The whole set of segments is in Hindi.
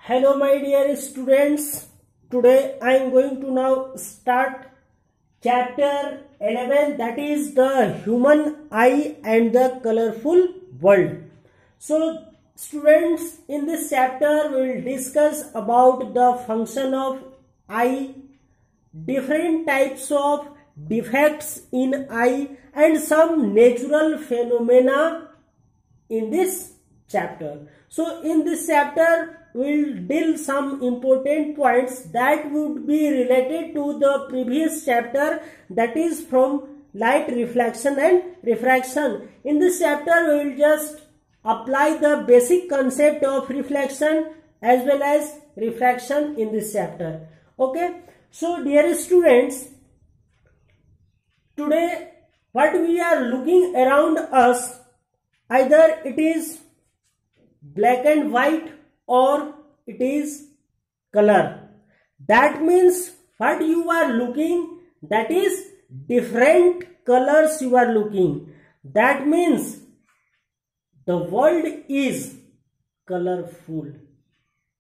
Hello my dear students, today I am going to now start chapter 11, that is the human eye and the colorful world. So students, in this chapter we will discuss about the function of eye, different types of defects in eye and some natural phenomena in this chapter. So in this chapter we will deal some important points that would be related to the previous chapter, that is from light reflection and refraction. In this chapter we will just apply the basic concept of reflection as well as refraction in this chapter. Okay, so dear students, today what we are looking around us, either it is black and white or it is color. That means what you are looking, that is different colors you are looking. That means the world is colorful.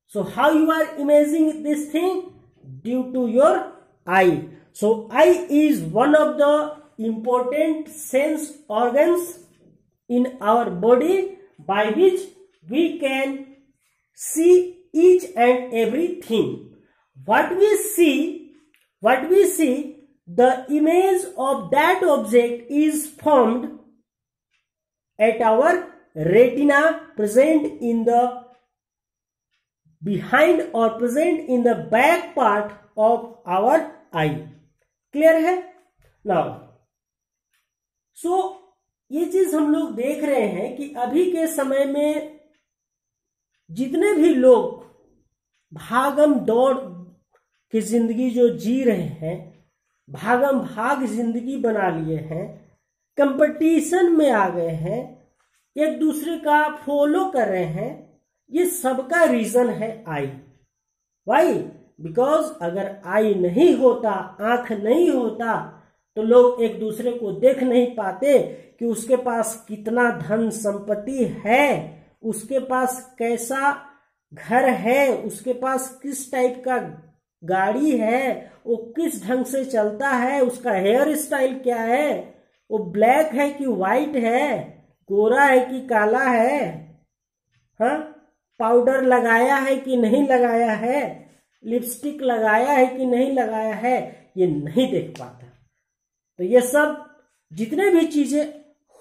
So how you are imagining this thing? Due to your eye. So eye is one of the important sense organs in our body by which we can see each and everything. What we see, the image of that object is formed at our retina, present in the behind or present in the back part of our eye. Clear है? नाउ सो ये चीज हम लोग देख रहे हैं कि अभी के समय में जितने भी लोग भागम दौड़ की जिंदगी जो जी रहे हैं, भागम भाग जिंदगी बना लिए हैं, कंपटीशन में आ गए हैं, एक दूसरे का फॉलो कर रहे हैं, ये सबका रीजन है आई. वाई? बिकॉज अगर आई नहीं होता, आंख नहीं होता, तो लोग एक दूसरे को देख नहीं पाते कि उसके पास कितना धन संपत्ति है, उसके पास कैसा घर है, उसके पास किस टाइप का गाड़ी है, वो किस ढंग से चलता है, उसका हेयर स्टाइल क्या है, वो ब्लैक है कि व्हाइट है, गोरा है कि काला है, हाँ, पाउडर लगाया है कि नहीं लगाया है, लिपस्टिक लगाया है कि नहीं लगाया है, ये नहीं देख पाता. तो ये सब जितने भी चीजें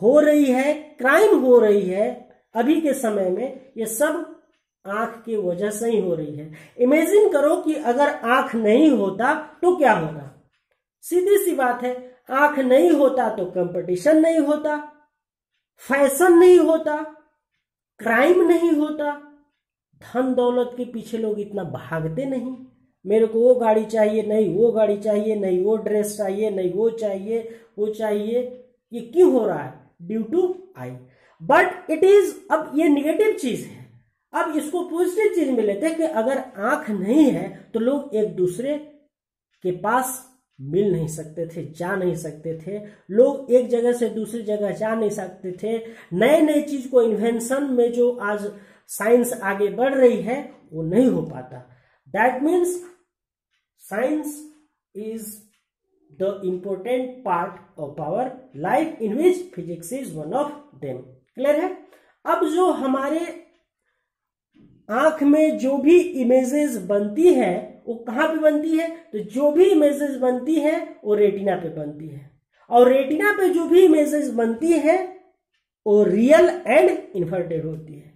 हो रही है, क्राइम हो रही है अभी के समय में, ये सब आंख की वजह से ही हो रही है. इमेजिन करो कि अगर आंख नहीं होता तो क्या होगा. सीधी सी बात है, आंख नहीं होता तो कंपटीशन नहीं होता, फैशन नहीं होता, क्राइम नहीं होता, धन दौलत के पीछे लोग इतना भागते नहीं. मेरे को वो गाड़ी चाहिए, नहीं वो गाड़ी चाहिए, नहीं वो ड्रेस चाहिए, नहीं वो चाहिए, वो चाहिए. ये क्यों हो रहा है? Due to eye. But it is, अब ये निगेटिव चीज है. अब इसको पॉजिटिव चीज में लेते हैं कि अगर आंख नहीं है तो लोग एक दूसरे के पास मिल नहीं सकते थे, जा नहीं सकते थे, लोग एक जगह से दूसरी जगह जा नहीं सकते थे. नए नए चीज को इन्वेंशन में जो आज साइंस आगे बढ़ रही है वो नहीं हो पाता. That means science is the important part of our life in which physics is one of them. Clear है? अब जो हमारे आंख में जो भी इमेजेस बनती है वो कहां पे बनती है? तो जो भी इमेजेस बनती है वो रेटिना पे बनती है, और रेटिना पे जो भी इमेजेस बनती है वो रियल एंड इन्वर्टेड होती है.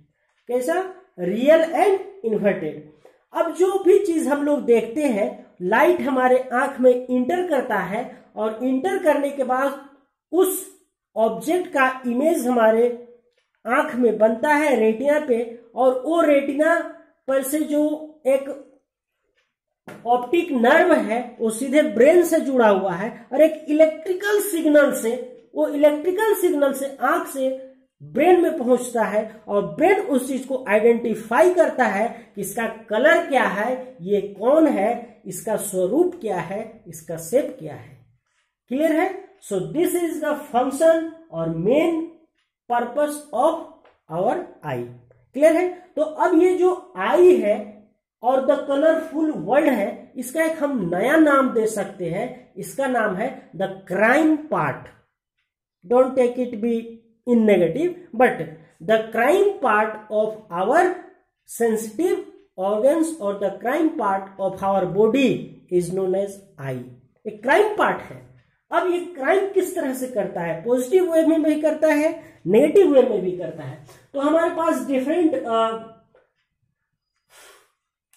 कैसा? Real and inverted. अब जो भी चीज हम लोग देखते हैं, लाइट हमारे आंख में इंटर करता है, और इंटर करने के बाद उस ऑब्जेक्ट का इमेज हमारे आंख में बनता है रेटिना पे, और वो रेटिना पर से जो एक ऑप्टिक नर्व है वो सीधे ब्रेन से जुड़ा हुआ है, और एक इलेक्ट्रिकल सिग्नल से, वो इलेक्ट्रिकल सिग्नल से आंख से ब्रेन में पहुंचता है, और ब्रेन उस चीज को आइडेंटिफाई करता है कि इसका कलर क्या है, ये कौन है, इसका स्वरूप क्या है, इसका शेप क्या है. क्लियर है? So this is the function और main purpose of our eye. Clear है? तो अब ये जो आई है, और द कलरफुल वर्ल्ड है, इसका एक हम नया नाम दे सकते हैं, इसका नाम है the crime part. Don't take it be in negative, but the crime part of our sensitive organs और the crime part of our body is known as eye. एक क्राइम पार्ट है। अब ये क्राइम किस तरह से करता है? पॉजिटिव वे में भी करता है, नेगेटिव वे में भी करता है। तो हमारे पास डिफरेंट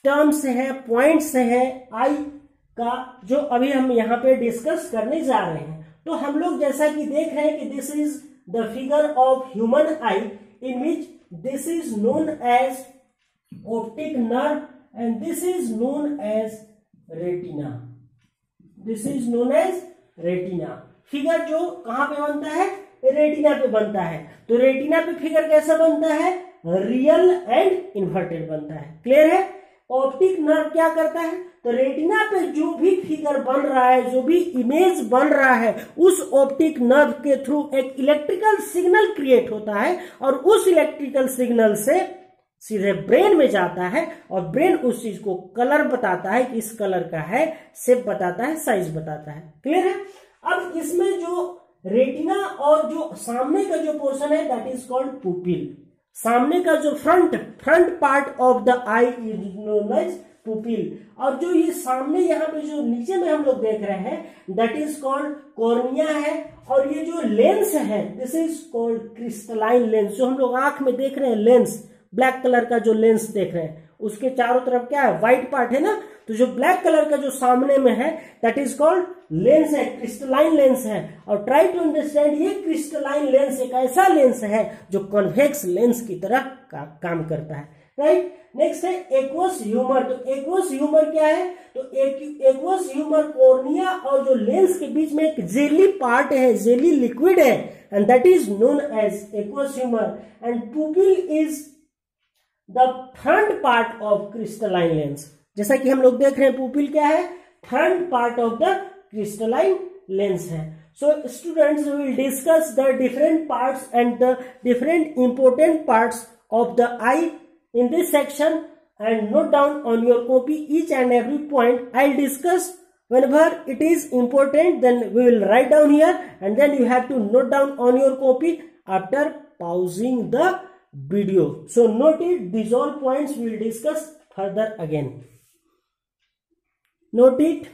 टर्म्स है, पॉइंट्स है आई का, जो अभी हम यहाँ पे डिस्कस करने जा रहे हैं। तो हम लोग जैसा कि देख रहे हैं कि this is the figure of human eye in which this is known as optic nerve and this is known as retina. This is known as retina. Figure जो कहां पे बनता है? रेटिना पे बनता है। तो रेटिना पे फिगर कैसा बनता है? रियल एंड इन्वर्टेड बनता है। क्लियर है? ऑप्टिक नर्व क्या करता है? तो रेटिना पे जो भी फिगर बन रहा है, जो भी इमेज बन रहा है, उस ऑप्टिक नर्व के थ्रू एक इलेक्ट्रिकल सिग्नल क्रिएट होता है और उस इलेक्ट्रिकल सिग्नल से सीधे ब्रेन में जाता है और ब्रेन उस चीज को कलर बताता है कि इस कलर का है, शेप बताता है, साइज बताता है। क्लियर है? अब इसमें जो रेटिना और जो सामने का जो पोर्शन है दैट इज कॉल्ड पुपिल। सामने का जो front part of the eye is known as pupil, और जो ये सामने यहाँ पे जो नीचे में हम लोग देख रहे हैं दैट इज कॉल्ड कॉर्निया है, और ये जो लेंस है this is called crystalline lens. जो हम लोग आंख में देख रहे हैं लेंस, ब्लैक कलर का जो लेंस देख रहे हैं, उसके चारों तरफ क्या है? व्हाइट पार्ट है ना। तो जो ब्लैक कलर का जो सामने में है दैट इज कॉल्ड लेंस है, क्रिस्टलाइन लेंस है। और ट्राई टू अंडरस्टैंड, ये क्रिस्टलाइन लेंस एक ऐसा लेंस है जो कॉन्वेक्स लेंस की तरह काम करता है। राइट? नेक्स्ट है एक्वस ह्यूमर। तो एक्वस ह्यूमर क्या है? तो एक्वस ह्यूमर कॉर्निया और जो लेंस के बीच में एक जेली पार्ट है, जेली लिक्विड है, and that is known as aqueous humour. And pupil is the front part of crystalline lens. जैसा कि हम लोग देख रहे हैं पुपिल क्या है? Front part of the crystalline lens है। So students, we will discuss the different parts and the different important parts of the eye in this section, and note down on your copy each and every point. I'll discuss whenever it is important, then we will write down here, and then you have to note down on your copy after pausing the video. So note it, these all points we will discuss further again. Note it.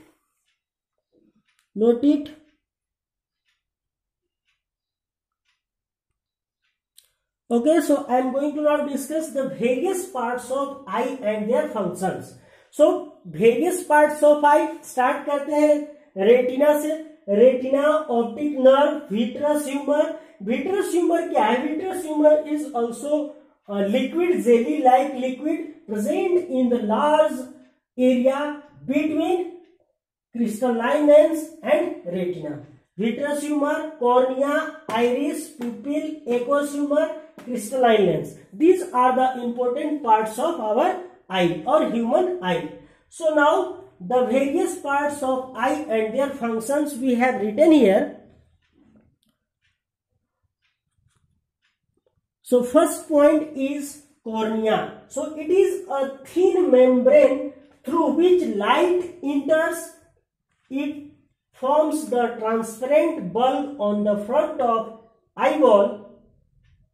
Okay, so I am going to now discuss the various parts of eye and their functions. So various parts of eye start करते हैं रेटिना से। Retina, optic nerve, vitreous humour. Vitreous humour क्या है? Vitreous humour is also liquid, jelly like liquid present in the large area between crystalline lens and retina. Vitreous humour, cornea, iris, pupil, aqueous humour, crystalline lens. These are the important parts of our eye or human eye. So now the various parts of eye and their functions we have written here. So first point is cornea. So it is a thin membrane through which light enters. It forms the transparent bulb on the front of eyeball,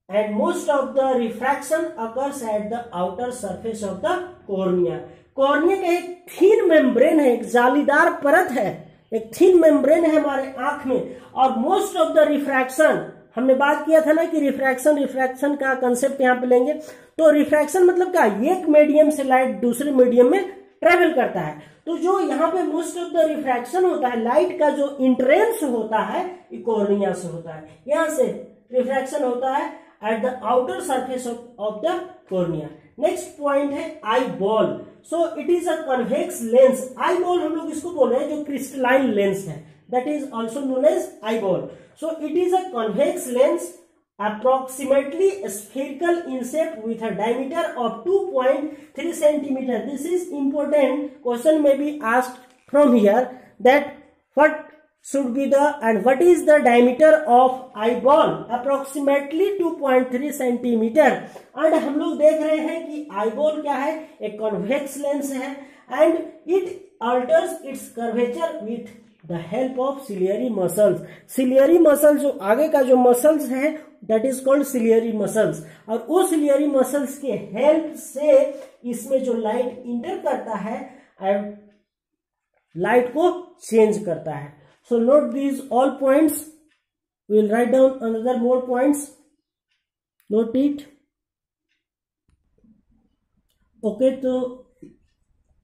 and most of the refraction occurs at the outer surface of the cornea. Cornea का एक थीन मेम्ब्रेन है, एक जालीदार परत है, एक थीन मेम्ब्रेन है हमारे आंख में, और मोस्ट ऑफ द रिफ्रैक्शन, हमने बात किया था ना कि रिफ्रैक्शन का कंसेप्ट यहाँ पे लेंगे। तो रिफ्रैक्शन मतलब क्या? एक मीडियम से लाइट दूसरे मीडियम में ट्रेवल करता है। तो जो यहाँ पे मोस्ट ऑफ द रिफ्रैक्शन होता है, लाइट का जो इंट्रेंस होता है, ये कॉर्निया से होता है। यहाँ से रिफ्रैक्शन होता है at the outer surface of the cornea. Next point है eyeball. So it is a convex lens. Eyeball हम लोग इसको बोल रहे हैं जो crystalline lens है, that is also known as eyeball. So it is a convex lens approximately spherical in shape with a diameter of 2.3 centimeter. This is important. Question may be asked from here that what should be the, and what is the diameter of eyeball? Approximately 2.3 centimetre. And हम लोग देख रहे हैं कि आईबॉल क्या है, एक कॉन्वेक्स लेंस है and it altars it's curvature with the help of ciliary muscles. Ciliary muscle जो आगे का जो मसल्स है that is called ciliary muscles, और वो सिलियरी मसल्स के हेल्प से इसमें जो लाइट इंटर करता है लाइट को चेंज करता है। So note these all points. We will write down another more points. Note it. Okay, so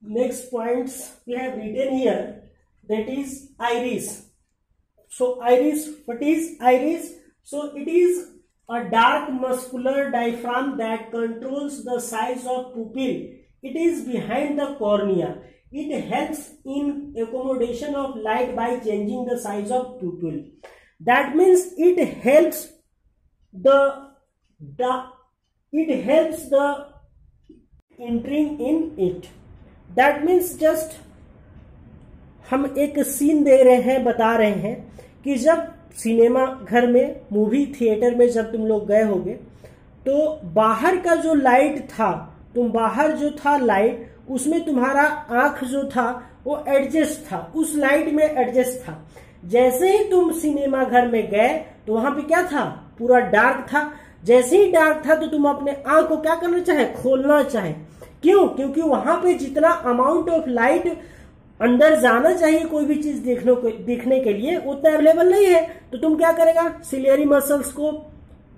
next points we have written here, that is iris. So iris, what is iris? So it is a dark muscular diaphragm that controls the size of pupil. It is behind the cornea. It helps in accommodation of light by changing the size of pupil. That means it helps the entering in it. That means just हम एक सीन दे रहे हैं, बता रहे हैं कि जब सिनेमा घर में, मूवी थिएटर में जब तुम लोग गए होगे तो बाहर का जो लाइट था, बाहर जो था लाइट, उसमें तुम्हारा आंख जो था वो एडजस्ट था, उस लाइट में एडजस्ट था। जैसे ही तुम सिनेमा घर में गए तो वहां पे क्या था, पूरा डार्क था। जैसे ही डार्क था तो तुम अपने आंख को क्या करना चाहे, खोलना चाहे। क्यों? क्योंकि वहां पे जितना अमाउंट ऑफ लाइट अंदर जाना चाहिए कोई भी चीज देखने के लिए उतना अवेलेबल नहीं है। तो तुम क्या करेगा, सिलियरी मसल्स को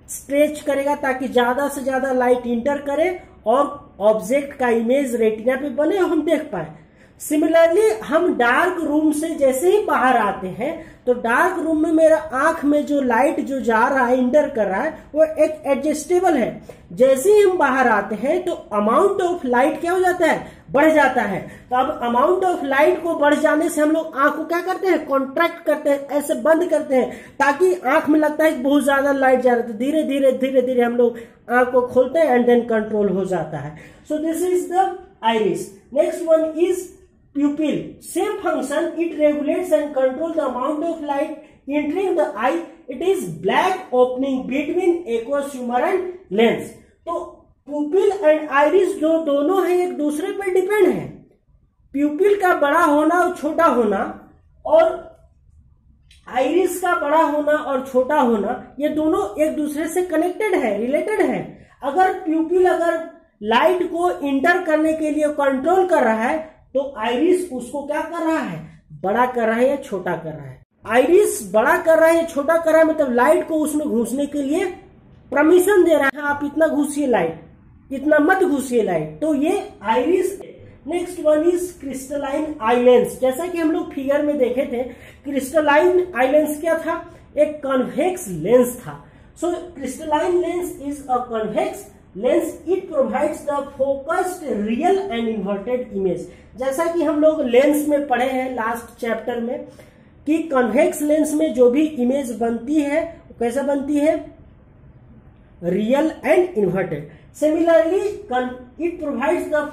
स्ट्रेच करेगा ताकि ज्यादा से ज्यादा लाइट इंटर करे और ऑब्जेक्ट का इमेज रेटिना पे बने और हम देख पाए। सिमिलरली हम डार्क रूम से जैसे ही बाहर आते हैं तो डार्क रूम में मेरा आंख में जो लाइट जो जा रहा है, इंटर कर रहा है, वो एक एडजस्टेबल है। जैसे ही हम बाहर आते हैं तो अमाउंट ऑफ लाइट क्या हो जाता है, बढ़ जाता है। तो अब अमाउंट ऑफ लाइट को बढ़ जाने से हम लोग आंख को क्या करते हैं, कॉन्ट्रैक्ट करते हैं, ऐसे बंद करते हैं ताकि आंख में लगता है कि बहुत ज्यादा लाइट जा रहा है। तो धीरे धीरे धीरे धीरे हम लोग आंख को खोलते हैं एंड देन कंट्रोल हो जाता है। So this is the iris. Next one is pupil. Same function, it regulates and controls the amount of light entering the eye. It is black opening between aqueous humor and lens. तो pupil and iris जो दोनों है एक दूसरे पर डिपेंड है। pupil का बड़ा होना और छोटा होना और iris का बड़ा होना और छोटा होना, ये दोनों एक दूसरे से कनेक्टेड है, रिलेटेड है। अगर pupil अगर लाइट को इंटर करने के लिए कंट्रोल कर रहा है तो आइरिस उसको क्या कर रहा है, बड़ा कर रहा है या छोटा कर रहा है। आइरिस बड़ा कर रहा है या छोटा कर रहा है, मतलब लाइट को उसमें घुसने के लिए परमिशन दे रहा है, आप इतना घुसिए लाइट, इतना मत घुसिए लाइट। तो ये iris. Next one is crystalline eye lens. जैसा कि हम लोग फिगर में देखे थे, क्रिस्टलाइन आई लेंस क्या था, एक कॉन्वेक्स लेंस था। So crystalline lens is a convex lens, it provides the focused real and inverted image. जैसा कि हम लोग लेंस में पढ़े हैं लास्ट चैप्टर में कि कॉन्वेक्स लेंस में जो भी इमेज बनती है वो कैसा बनती है, real and inverted. Similarly it provides the